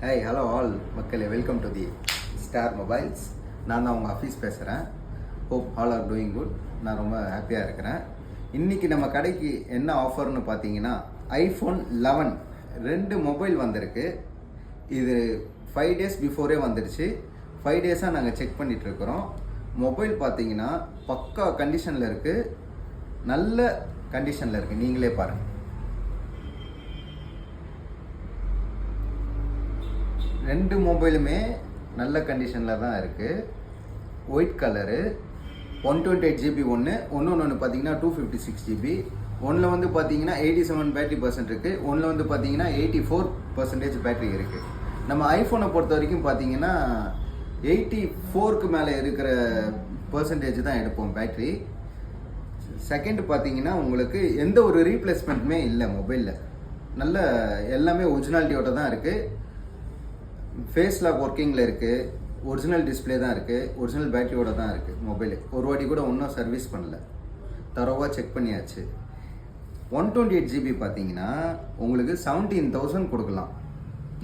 Hi hello all மக்களே, welcome to the star mobiles. நான் தான் உங்கள் ஆஃபீஸ் பேசுகிறேன். Hope all are doing good. நான் ரொம்ப ஹாப்பியாக இருக்கிறேன். இன்றைக்கி நம்ம கடைக்கு என்ன ஆஃபர்னு பார்த்தீங்கன்னா, iPhone 11 2 மொபைல் வந்திருக்கு. இது 5 days பிஃபோரே வந்துடுச்சு. 5 days நாங்கள் செக் பண்ணிகிட்ருக்குறோம். மொபைல் பார்த்தீங்கன்னா பக்கா கண்டிஷனில் இருக்குது, நல்ல கண்டிஷனில் இருக்குது. நீங்களே பாருங்கள். ரெண்டு மொபைலுமே நல்ல கண்டிஷனில் தான் இருக்குது. ஒயிட் கலரு, 128GB ஒன்று பார்த்தீங்கன்னா 256GB. ஒன்றில் வந்து பார்த்தீங்கன்னா 87% இருக்குது, ஒன்றில் வந்து பார்த்தீங்கன்னா 84% பேட்டரி இருக்குது. நம்ம ஐஃபோனை பொறுத்த வரைக்கும் பார்த்தீங்கன்னா 84க்கு மேலே இருக்கிற பர்சன்டேஜ் தான் எடுப்போம் பேட்டரி. செகண்ட் பார்த்தீங்கன்னா உங்களுக்கு எந்த ஒரு ரீப்ளேஸ்மெண்ட்டுமே இல்லை மொபைலில். நல்ல எல்லாமே ஒரிஜினாலிட்டியோட தான் இருக்குது. ஃபேஸ் லாக் ஒர்க்கிங்கில் இருக்குது, ஒரிஜினல் டிஸ்பிளே தான் இருக்குது, ஒரிஜினல் பேட்டரியோட தான் இருக்குது மொபைலு. ஒரு வாட்டி கூட இன்னும் சர்வீஸ் பண்ணல, தரோவாக செக் பண்ணியாச்சு. 128GB பார்த்தீங்கன்னா உங்களுக்கு 17,000 கொடுக்கலாம்.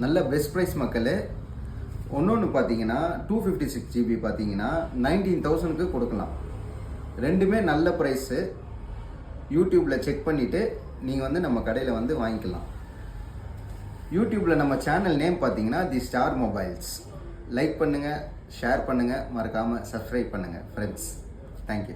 நல்ல பெஸ்ட் ப்ரைஸ் மக்களே. ஒன்று பார்த்தீங்கன்னா 256GB பார்த்தீங்கன்னா 19,000க்கு கொடுக்கலாம். ரெண்டுமே நல்ல ப்ரைஸு. யூடியூப்பில் செக் பண்ணிவிட்டு நீங்கள் வந்து நம்ம கடையில் வந்து வாங்கிக்கலாம். யூடியூப்பில் நம்ம சேனல் நேம் பார்த்தீங்கன்னா தி ஸ்டார் மொபைல்ஸ். லைக் பண்ணுங்கள், ஷேர் பண்ணுங்கள், மறக்காமல் சப்ஸ்கிரைப் பண்ணுங்கள் ஃப்ரெண்ட்ஸ். தேங்க்யூ.